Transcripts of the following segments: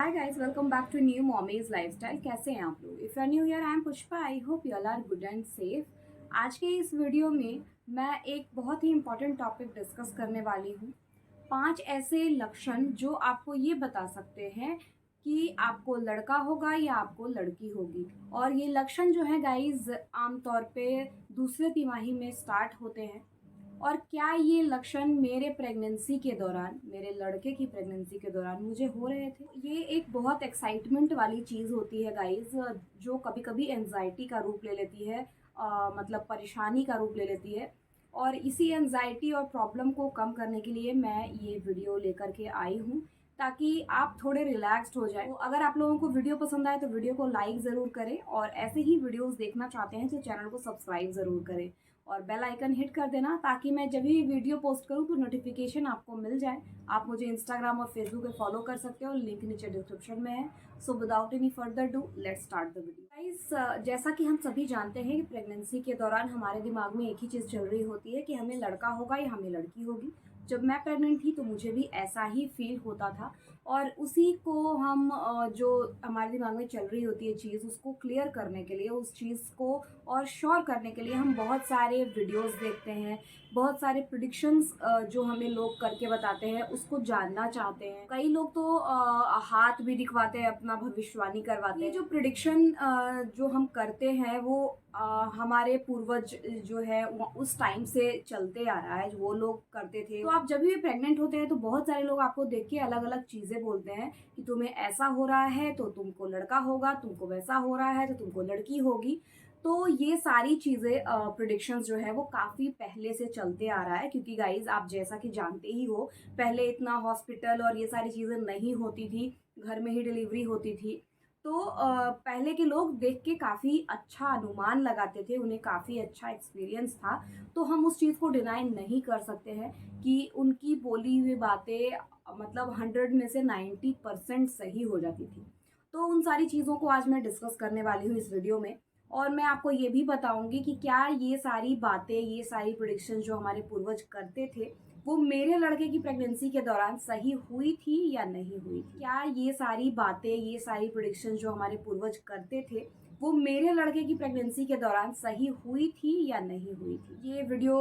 Hi guys, welcome back to new mommies lifestyle. कैसे हैं आप लोग? If you are new here, I am Pushpa. I hope you all are good and safe. आज के इस video में मैं एक बहुत ही इंपॉर्टेंट टॉपिक डिस्कस करने वाली हूँ। 5 ऐसे लक्षण जो आपको ये बता सकते हैं कि आपको लड़का होगा या आपको लड़की होगी। और ये लक्षण जो है गाइस आमतौर पे दूसरे तिमाही में स्टार्ट होते हैं। और क्या ये लक्षण मेरे प्रेगनेंसी के दौरान, मेरे लड़के की प्रेगनेंसी के दौरान मुझे हो रहे थे? ये एक बहुत एक्साइटमेंट वाली चीज़ होती है गाइस, जो कभी कभी एंजाइटी का रूप ले लेती है, मतलब परेशानी का रूप ले लेती है। और इसी एंजाइटी और प्रॉब्लम को कम करने के लिए मैं ये वीडियो लेकर के आई हूँ, ताकि आप थोड़े रिलैक्स्ड हो जाए। तो अगर आप लोगों को वीडियो पसंद आए तो वीडियो को लाइक ज़रूर करें, और ऐसे ही वीडियोस देखना चाहते हैं तो चैनल को सब्सक्राइब ज़रूर करें और बेल आइकन हिट कर देना, ताकि मैं जब भी वीडियो पोस्ट करूं तो नोटिफिकेशन आपको मिल जाए। आप मुझे इंस्टाग्राम और फेसबुक पे फॉलो कर सकते हो, लिंक नीचे डिस्क्रिप्शन में है। So without any further do, let's start the video. Guys, जैसा कि हम सभी जानते हैं कि प्रेगनेंसी के दौरान हमारे दिमाग में एक ही चीज़ चल रही होती है कि हमें लड़का होगा या हमें लड़की होगी। जब मैं प्रेग्नेंट थी तो मुझे भी ऐसा ही फील होता था, और उसी को हम जो हमारे दिमाग में चल रही होती है चीज़, उसको क्लियर करने के लिए, उस चीज़ को और श्योर करने के लिए हम बहुत सारे वीडियोस देखते हैं, बहुत सारे प्रिडिक्शंस जो हमें लोग करके बताते हैं उसको जानना चाहते हैं। कई लोग तो हाथ भी दिखवाते हैं, अपना भविष्यवाणी करवाते हैं। ये जो प्रिडिक्शन जो हम करते हैं वो हमारे पूर्वज जो है वो उस टाइम से चलते आ रहा है, वो लोग करते थे। तो आप जब भी प्रेग्नेंट होते हैं तो बहुत सारे लोग आपको देख के अलग अलग चीजें बोलते हैं कि तुम्हें ऐसा हो रहा है तो तुमको लड़का होगा, तुमको वैसा हो रहा है तो तुमको लड़की होगी। तो ये सारी चीजें प्रिडिक्शंस जो है वो काफी पहले से चलते आ रहा है, क्योंकि गाइज आप जैसा कि जानते ही हो, पहले इतना हॉस्पिटल और ये सारी चीजें नहीं होती थी, घर में ही डिलीवरी होती थी। तो पहले के लोग देख के काफ़ी अच्छा अनुमान लगाते थे, उन्हें काफ़ी अच्छा एक्सपीरियंस था। तो हम उस चीज़ को डिनाई नहीं कर सकते हैं कि उनकी बोली हुई बातें मतलब 100 में से 90% सही हो जाती थी। तो उन सारी चीज़ों को आज मैं डिस्कस करने वाली हूँ इस वीडियो में। और मैं आपको ये भी बताऊंगी कि क्या ये सारी बातें, ये सारी प्रिडिक्शन जो हमारे पूर्वज करते थे, वो मेरे लड़के की प्रेगनेंसी के दौरान सही हुई थी या नहीं हुई थी। क्या ये सारी बातें, ये सारी प्रिडिक्शन जो हमारे पूर्वज करते थे, वो मेरे लड़के की प्रेगनेंसी के दौरान सही हुई थी या नहीं हुई थी। ये वीडियो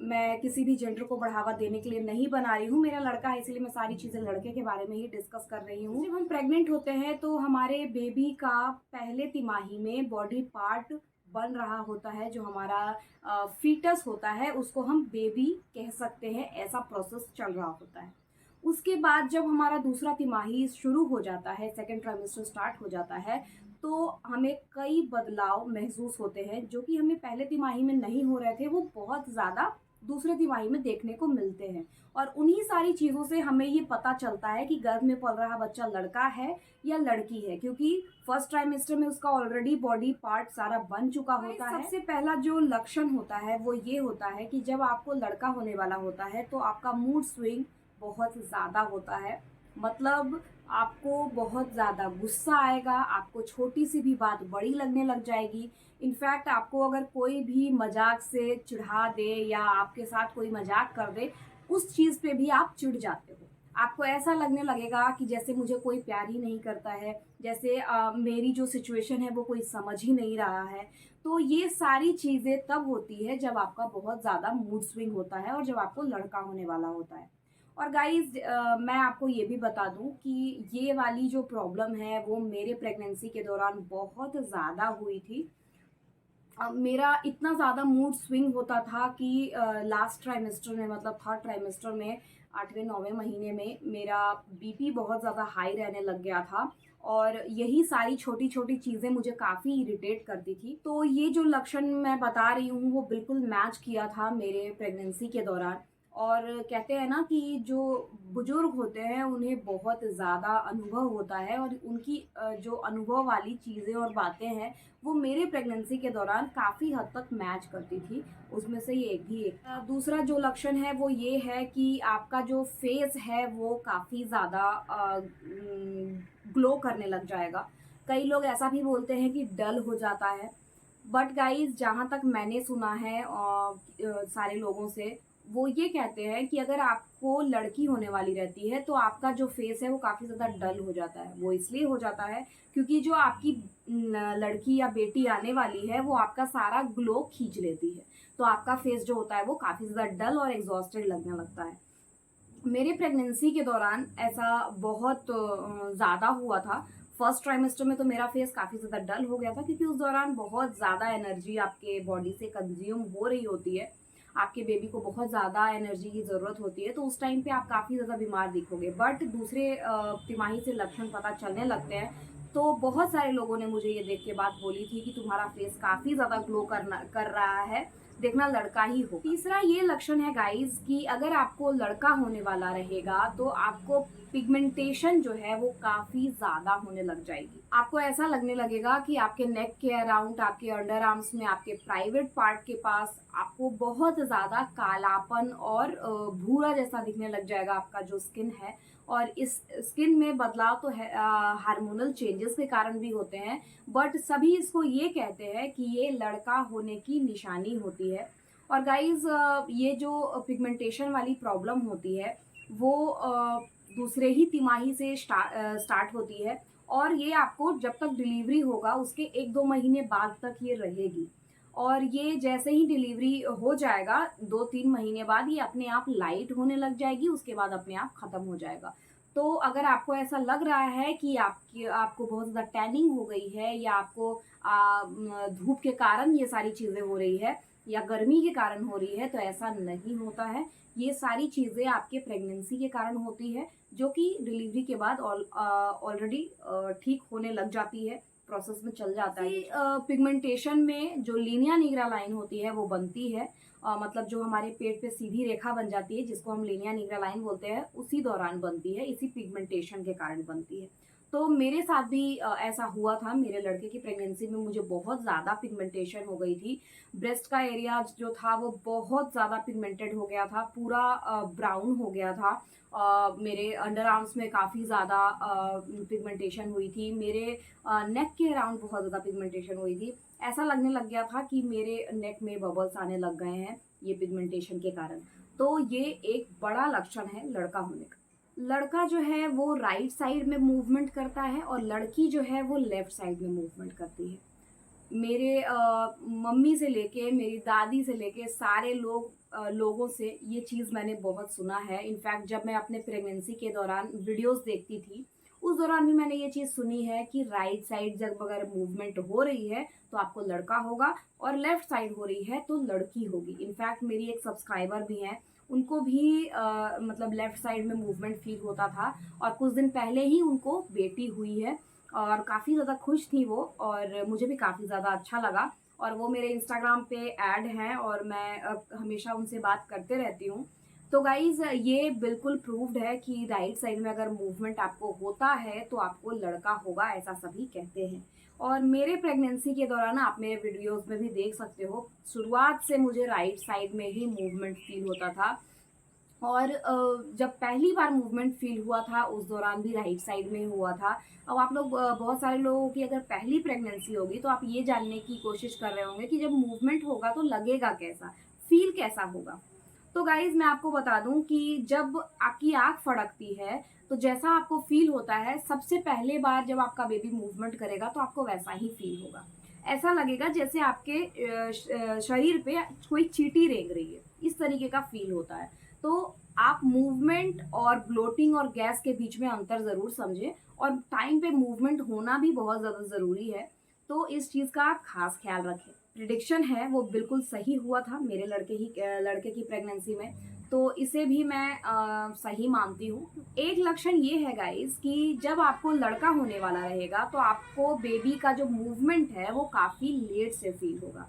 मैं किसी भी जेंडर को बढ़ावा देने के लिए नहीं बना रही हूँ। मेरा लड़का है इसलिए मैं सारी चीज़ें लड़के के बारे में ही डिस्कस कर रही हूँ। जब हम प्रेग्नेंट होते हैं तो हमारे बेबी का पहले तिमाही में बॉडी पार्ट बन रहा होता है, जो हमारा फीटस होता है उसको हम बेबी कह सकते हैं। ऐसा प्रोसेस चल रहा होता है। उसके बाद जब हमारा दूसरा तिमाही शुरू हो जाता है, सेकेंड ट्राइमेस्टर स्टार्ट हो जाता है, तो हमें कई बदलाव महसूस होते हैं जो कि हमें पहले तिमाही में नहीं हो रहे थे, वो बहुत ज़्यादा दूसरे तिमाही में देखने को मिलते हैं। और उन्हीं सारी चीज़ों से हमें ये पता चलता है कि गर्भ में पल रहा बच्चा लड़का है या लड़की है, क्योंकि फर्स्ट ट्राइमेस्टर में उसका ऑलरेडी बॉडी पार्ट सारा बन चुका होता है। सबसे पहला जो लक्षण होता है वो ये होता है कि जब आपको लड़का होने वाला होता है तो आपका मूड स्विंग बहुत ज़्यादा होता है। मतलब आपको बहुत ज़्यादा गुस्सा आएगा, आपको छोटी सी भी बात बड़ी लगने लग जाएगी। इनफैक्ट आपको अगर कोई भी मजाक से चिढ़ा दे या आपके साथ कोई मजाक कर दे, उस चीज़ पे भी आप चिढ़ जाते हो। आपको ऐसा लगने लगेगा कि जैसे मुझे कोई प्यार ही नहीं करता है, जैसे मेरी जो सिचुएशन है वो कोई समझ ही नहीं रहा है। तो ये सारी चीज़ें तब होती है जब आपका बहुत ज़्यादा मूड स्विंग होता है और जब आपको लड़का होने वाला होता है। और गाइज मैं आपको ये भी बता दूं कि ये वाली जो प्रॉब्लम है वो मेरे प्रेगनेंसी के दौरान बहुत ज़्यादा हुई थी। मेरा इतना ज़्यादा मूड स्विंग होता था कि लास्ट ट्राइमेस्टर में, मतलब थर्ड ट्राइमेस्टर में, 8वें 9वें महीने में मेरा बीपी बहुत ज़्यादा हाई रहने लग गया था। और यही सारी छोटी छोटी चीज़ें मुझे काफ़ी इरिटेट करती थी। तो ये जो लक्षण मैं बता रही हूँ वो बिल्कुल मैच किया था मेरे प्रेगनेंसी के दौरान। और कहते हैं ना कि जो बुजुर्ग होते हैं उन्हें बहुत ज़्यादा अनुभव होता है, और उनकी जो अनुभव वाली चीज़ें और बातें हैं वो मेरे प्रेगनेंसी के दौरान काफ़ी हद तक मैच करती थी। उसमें से ये एक भी एक दूसरा जो लक्षण है वो ये है कि आपका जो फेस है वो काफ़ी ज़्यादा ग्लो करने लग जाएगा। कई लोग ऐसा भी बोलते हैं कि डल हो जाता है। बट गाइज जहाँ तक मैंने सुना है सारे लोगों से, वो ये कहते हैं कि अगर आपको लड़की होने वाली रहती है तो आपका जो फेस है वो काफ़ी ज़्यादा डल हो जाता है। वो इसलिए हो जाता है क्योंकि जो आपकी लड़की या बेटी आने वाली है वो आपका सारा ग्लो खींच लेती है। तो आपका फेस जो होता है वो काफ़ी ज़्यादा डल और एग्जॉस्टेड लगने लगता है। मेरे प्रेगनेंसी के दौरान ऐसा बहुत ज़्यादा हुआ था। फर्स्ट ट्राइमेस्टर में तो मेरा फेस काफ़ी ज़्यादा डल हो गया था क्योंकि उस दौरान बहुत ज़्यादा एनर्जी आपके बॉडी से कंज्यूम हो रही होती है। आपके बेबी को बहुत ज़्यादा एनर्जी की ज़रूरत होती है, तो उस टाइम पे आप काफ़ी ज़्यादा बीमार दिखोगे। बट दूसरे तिमाही से लक्षण पता चलने लगते हैं, तो बहुत सारे लोगों ने मुझे ये देख के बात बोली थी कि तुम्हारा फेस काफ़ी ज़्यादा ग्लो कर रहा है, देखना लड़का ही हो। तीसरा ये लक्षण है गाइस कि अगर आपको लड़का होने वाला रहेगा तो आपको पिगमेंटेशन जो है वो काफी ज्यादा होने लग जाएगी। आपको ऐसा लगने लगेगा कि आपके नेक के अराउंड, आपके अंडर आर्म्स में, आपके प्राइवेट पार्ट के पास आपको बहुत ज्यादा कालापन और भूरा जैसा दिखने लग जाएगा आपका जो स्किन है। और इस स्किन में बदलाव तो है हार्मोनल चेंजेस के कारण भी होते हैं, बट सभी इसको ये कहते हैं कि ये लड़का होने की निशानी होती है। और गाइज ये जो पिगमेंटेशन वाली प्रॉब्लम होती है वो दूसरे ही तिमाही से स्टार्ट होती है और ये आपको जब तक डिलीवरी होगा उसके 1-2 महीने बाद तक ये रहेगी। और ये जैसे ही डिलीवरी हो जाएगा 2-3 महीने बाद ये अपने आप लाइट होने लग जाएगी, उसके बाद अपने आप खत्म हो जाएगा। तो अगर आपको ऐसा लग रहा है कि आपको बहुत ज़्यादा टैनिंग हो गई है या आपको धूप के कारण ये सारी चीज़ें हो रही है या गर्मी के कारण हो रही है, तो ऐसा नहीं होता है। ये सारी चीज़ें आपके प्रेगनेंसी के कारण होती है, जो कि डिलीवरी के बाद ऑलरेडी ठीक होने लग जाती है, प्रोसेस में चल जाता है। पिगमेंटेशन में जो लीनिया निग्रा लाइन होती है वो बनती है, मतलब जो हमारे पेट पे सीधी रेखा बन जाती है जिसको हम लीनिया निग्रा लाइन बोलते हैं, उसी दौरान बनती है, इसी पिगमेंटेशन के कारण बनती है। तो मेरे साथ भी ऐसा हुआ था। मेरे लड़के की प्रेगनेंसी में मुझे बहुत ज़्यादा पिगमेंटेशन हो गई थी। ब्रेस्ट का एरिया जो था वो बहुत ज़्यादा पिगमेंटेड हो गया था, पूरा ब्राउन हो गया था। मेरे अंडर आर्म्स में काफ़ी ज़्यादा पिगमेंटेशन हुई थी। मेरे नेक के अराउंड बहुत ज़्यादा पिगमेंटेशन हुई थी। ऐसा लगने लग गया था कि मेरे नेक में बबल्स आने लग गए हैं ये पिगमेंटेशन के कारण। तो ये एक बड़ा लक्षण है लड़का होने का। लड़का जो है वो राइट साइड में मूवमेंट करता है और लड़की जो है वो लेफ्ट साइड में मूवमेंट करती है। मेरे मम्मी से लेके, मेरी दादी से लेके सारे लोगों से ये चीज़ मैंने बहुत सुना है। इनफैक्ट जब मैं अपने प्रेगनेंसी के दौरान वीडियोस देखती थी, उस दौरान भी मैंने ये चीज़ सुनी है कि राइट साइड जब अगर मूवमेंट हो रही है तो आपको लड़का होगा और लेफ्ट साइड हो रही है तो लड़की होगी। इनफैक्ट मेरी एक सब्सक्राइबर भी हैं, उनको भी मतलब लेफ्ट साइड में मूवमेंट फील होता था और कुछ दिन पहले ही उनको बेटी हुई है और काफ़ी ज़्यादा खुश थी वो और मुझे भी काफ़ी ज़्यादा अच्छा लगा। और वो मेरे इंस्टाग्राम पे ऐड हैं और मैं हमेशा उनसे बात करते रहती हूँ। तो गाइज़ ये बिल्कुल प्रूव्ड है कि राइट साइड में अगर मूवमेंट आपको होता है तो आपको लड़का होगा, ऐसा सभी कहते हैं। और मेरे प्रेगनेंसी के दौरान आप मेरे वीडियोस में भी देख सकते हो, शुरुआत से मुझे राइट साइड में ही मूवमेंट फील होता था। और जब पहली बार मूवमेंट फ़ील हुआ था उस दौरान भी राइट साइड में हुआ था। अब आप लोग बहुत सारे लोगों की अगर पहली प्रेगनेंसी होगी तो आप ये जानने की कोशिश कर रहे होंगे कि जब मूवमेंट होगा तो लगेगा कैसा? फ़ील कैसा होगा? तो गाइज़ मैं आपको बता दूँ कि जब आपकी आँख फड़कती है तो जैसा आपको फ़ील होता है, सबसे पहले बार जब आपका बेबी मूवमेंट करेगा तो आपको वैसा ही फ़ील होगा। ऐसा लगेगा जैसे आपके शरीर पे कोई चींटी रेंग रही है, इस तरीके का फ़ील होता है। तो आप मूवमेंट और ब्लोटिंग और गैस के बीच में अंतर ज़रूर समझें और टाइम पे मूवमेंट होना भी बहुत ज़्यादा ज़रूरी है, तो इस चीज़ का आप खास ख्याल रखें। प्रिडिक्शन है वो बिल्कुल सही हुआ था मेरे लड़के की प्रेगनेंसी में, तो इसे भी मैं सही मानती हूँ। एक लक्षण ये है गाइस कि जब आपको लड़का होने वाला रहेगा तो आपको बेबी का जो मूवमेंट है वो काफ़ी लेट से फील होगा।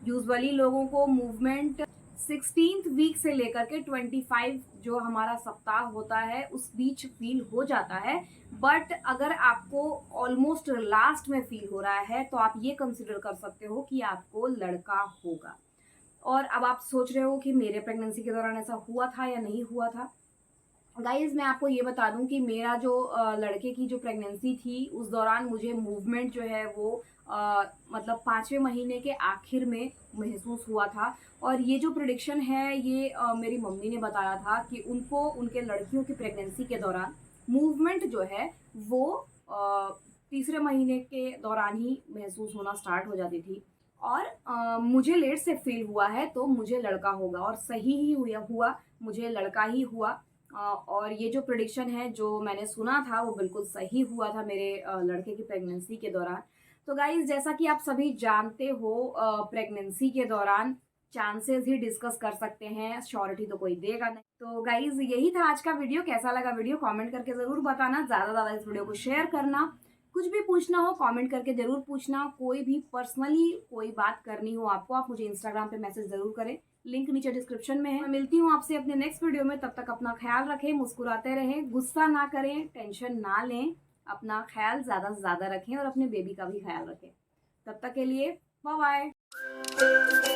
यूजुअली लोगों को मूवमेंट 16th वीक से लेकर के 25 जो हमारा सप्ताह होता है उस बीच फील हो जाता है। बट अगर आपको ऑलमोस्ट लास्ट में फील हो रहा है तो आप ये कंसिडर कर सकते हो कि आपको लड़का होगा। और अब आप सोच रहे हो कि मेरे प्रेगनेंसी के दौरान ऐसा हुआ था या नहीं हुआ था। गाइज़ मैं आपको ये बता दूं कि मेरा जो लड़के की जो प्रेगनेंसी थी उस दौरान मुझे मूवमेंट जो है वो मतलब 5वें महीने के आखिर में महसूस हुआ था। और ये जो प्रेडिक्शन है ये मेरी मम्मी ने बताया था कि उनको उनके लड़कियों की प्रेगनेंसी के दौरान मूवमेंट जो है वो तीसरे महीने के दौरान ही महसूस होना स्टार्ट हो जाती थी। और मुझे लेट से फील हुआ है तो मुझे लड़का होगा, और सही ही हुआ मुझे लड़का ही हुआ। और ये जो प्रेडिक्शन है जो मैंने सुना था वो बिल्कुल सही हुआ था मेरे लड़के की प्रेगनेंसी के दौरान। तो गाइज जैसा कि आप सभी जानते हो प्रेगनेंसी के दौरान चांसेस ही डिस्कस कर सकते हैं, श्योरिटी तो कोई देगा नहीं। तो गाइज यही था आज का वीडियो। कैसा लगा वीडियो कमेंट करके ज़रूर बताना, ज़्यादा ज़्यादा इस वीडियो को शेयर करना। कुछ भी पूछना हो कमेंट करके ज़रूर पूछना। कोई भी पर्सनली कोई बात करनी हो आपको, आप मुझे इंस्टाग्राम पे मैसेज ज़रूर करें, लिंक नीचे डिस्क्रिप्शन में है। मैं मिलती हूँ आपसे अपने नेक्स्ट वीडियो में। तब तक अपना ख्याल रखें, मुस्कुराते रहें, गुस्सा ना करें, टेंशन ना लें, अपना ख्याल ज़्यादा से ज़्यादा रखें और अपने बेबी का भी ख्याल रखें। तब तक के लिए बाय बाय।